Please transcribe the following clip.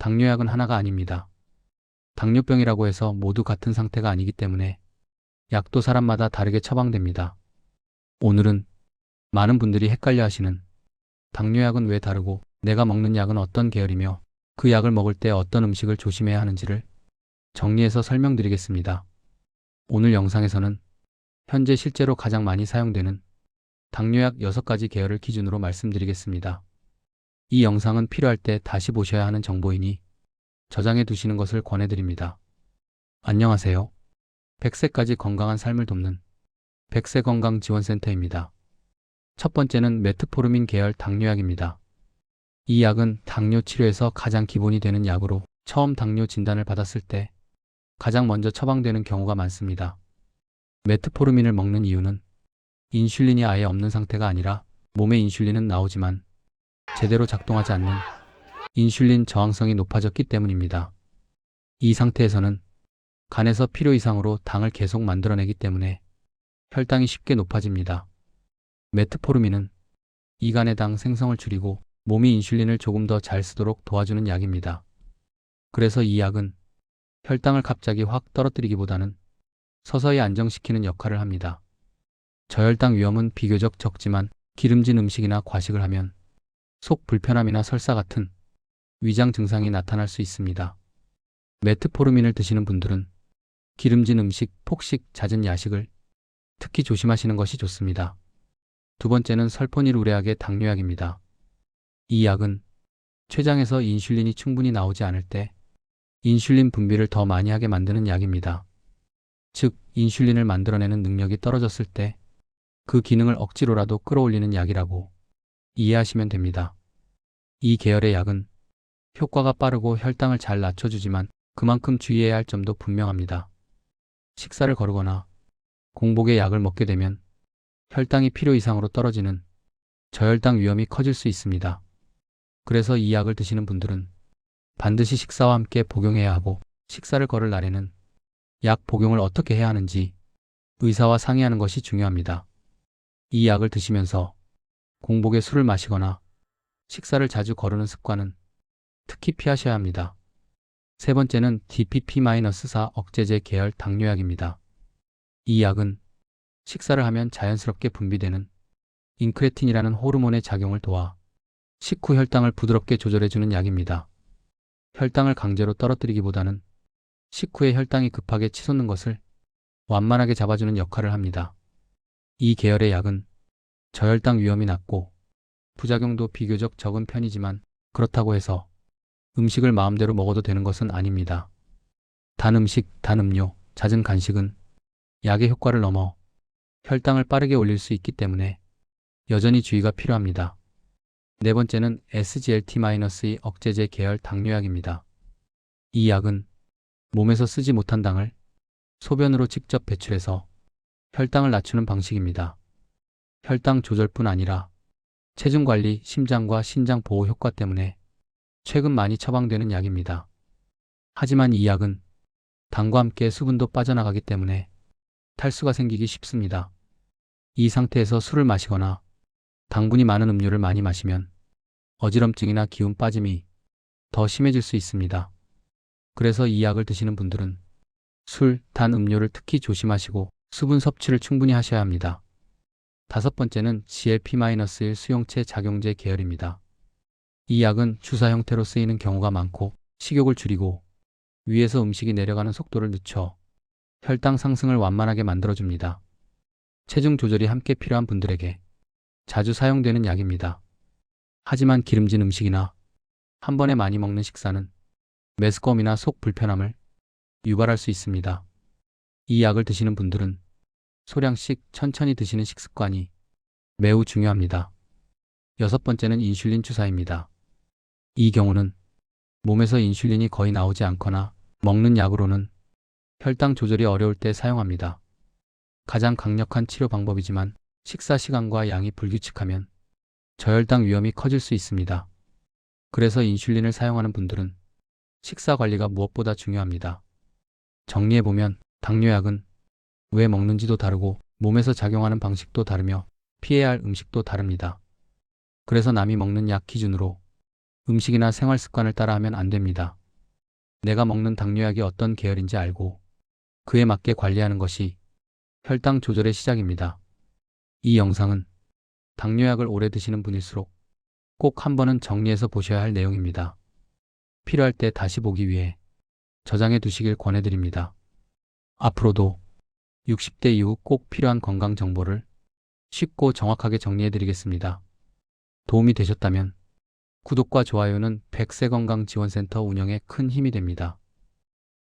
당뇨약은 하나가 아닙니다. 당뇨병이라고 해서 모두 같은 상태가 아니기 때문에 약도 사람마다 다르게 처방됩니다. 오늘은 많은 분들이 헷갈려 하시는 당뇨약은 왜 다르고 내가 먹는 약은 어떤 계열이며 그 약을 먹을 때 어떤 음식을 조심해야 하는지를 정리해서 설명드리겠습니다. 오늘 영상에서는 현재 실제로 가장 많이 사용되는 당뇨약 6가지 계열을 기준으로 말씀드리겠습니다. 이 영상은 필요할 때 다시 보셔야 하는 정보이니 저장해 두시는 것을 권해드립니다. 안녕하세요. 100세까지 건강한 삶을 돕는 100세 건강지원센터입니다. 첫 번째는 메트포르민 계열 당뇨약입니다. 이 약은 당뇨 치료에서 가장 기본이 되는 약으로 처음 당뇨 진단을 받았을 때 가장 먼저 처방되는 경우가 많습니다. 메트포르민을 먹는 이유는 인슐린이 아예 없는 상태가 아니라 몸에 인슐린은 나오지만 제대로 작동하지 않는 인슐린 저항성이 높아졌기 때문입니다. 이 상태에서는 간에서 필요 이상으로 당을 계속 만들어내기 때문에 혈당이 쉽게 높아집니다. 메트포르민은 이 간의 당 생성을 줄이고 몸이 인슐린을 조금 더 잘 쓰도록 도와주는 약입니다. 그래서 이 약은 혈당을 갑자기 확 떨어뜨리기보다는 서서히 안정시키는 역할을 합니다. 저혈당 위험은 비교적 적지만 기름진 음식이나 과식을 하면 속 불편함이나 설사 같은 위장 증상이 나타날 수 있습니다. 메트포르민을 드시는 분들은 기름진 음식, 폭식, 잦은 야식을 특히 조심하시는 것이 좋습니다. 두 번째는 설포닐우레약의 당뇨약입니다. 이 약은 췌장에서 인슐린이 충분히 나오지 않을 때 인슐린 분비를 더 많이 하게 만드는 약입니다. 즉, 인슐린을 만들어내는 능력이 떨어졌을 때 그 기능을 억지로라도 끌어올리는 약이라고 이해하시면 됩니다. 이 계열의 약은 효과가 빠르고 혈당을 잘 낮춰주지만 그만큼 주의해야 할 점도 분명합니다. 식사를 거르거나 공복에 약을 먹게 되면 혈당이 필요 이상으로 떨어지는 저혈당 위험이 커질 수 있습니다. 그래서 이 약을 드시는 분들은 반드시 식사와 함께 복용해야 하고 식사를 거를 날에는 약 복용을 어떻게 해야 하는지 의사와 상의하는 것이 중요합니다. 이 약을 드시면서 공복에 술을 마시거나 식사를 자주 거르는 습관은 특히 피하셔야 합니다. 세 번째는 DPP-4 억제제 계열 당뇨약입니다. 이 약은 식사를 하면 자연스럽게 분비되는 인크레틴이라는 호르몬의 작용을 도와 식후 혈당을 부드럽게 조절해주는 약입니다. 혈당을 강제로 떨어뜨리기보다는 식후에 혈당이 급하게 치솟는 것을 완만하게 잡아주는 역할을 합니다. 이 계열의 약은 저혈당 위험이 낮고 부작용도 비교적 적은 편이지만 그렇다고 해서 음식을 마음대로 먹어도 되는 것은 아닙니다. 단 음식, 단 음료, 잦은 간식은 약의 효과를 넘어 혈당을 빠르게 올릴 수 있기 때문에 여전히 주의가 필요합니다. 네 번째는 SGLT-2 억제제 계열 당뇨약입니다. 이 약은 몸에서 쓰지 못한 당을 소변으로 직접 배출해서 혈당을 낮추는 방식입니다. 혈당 조절뿐 아니라 체중 관리, 심장과 신장 보호 효과 때문에 최근 많이 처방되는 약입니다. 하지만 이 약은 당과 함께 수분도 빠져나가기 때문에 탈수가 생기기 쉽습니다. 이 상태에서 술을 마시거나 당분이 많은 음료를 많이 마시면 어지럼증이나 기운 빠짐이 더 심해질 수 있습니다. 그래서 이 약을 드시는 분들은 술, 단 음료를 특히 조심하시고 수분 섭취를 충분히 하셔야 합니다. 다섯 번째는 GLP-1 수용체 작용제 계열입니다. 이 약은 주사 형태로 쓰이는 경우가 많고 식욕을 줄이고 위에서 음식이 내려가는 속도를 늦춰 혈당 상승을 완만하게 만들어줍니다. 체중 조절이 함께 필요한 분들에게 자주 사용되는 약입니다. 하지만 기름진 음식이나 한 번에 많이 먹는 식사는 메스꺼움이나 속 불편함을 유발할 수 있습니다. 이 약을 드시는 분들은 소량씩 천천히 드시는 식습관이 매우 중요합니다. 여섯 번째는 인슐린 주사입니다. 이 경우는 몸에서 인슐린이 거의 나오지 않거나 먹는 약으로는 혈당 조절이 어려울 때 사용합니다. 가장 강력한 치료 방법이지만 식사 시간과 양이 불규칙하면 저혈당 위험이 커질 수 있습니다. 그래서 인슐린을 사용하는 분들은 식사 관리가 무엇보다 중요합니다. 정리해보면 당뇨약은 왜 먹는지도 다르고 몸에서 작용하는 방식도 다르며 피해야 할 음식도 다릅니다. 그래서 남이 먹는 약 기준으로 음식이나 생활 습관을 따라하면 안 됩니다. 내가 먹는 당뇨약이 어떤 계열인지 알고 그에 맞게 관리하는 것이 혈당 조절의 시작입니다. 이 영상은 당뇨약을 오래 드시는 분일수록 꼭 한 번은 정리해서 보셔야 할 내용입니다. 필요할 때 다시 보기 위해 저장해 두시길 권해드립니다. 앞으로도 60대 이후 꼭 필요한 건강 정보를 쉽고 정확하게 정리해 드리겠습니다. 도움이 되셨다면 구독과 좋아요는 100세 건강지원센터 운영에 큰 힘이 됩니다.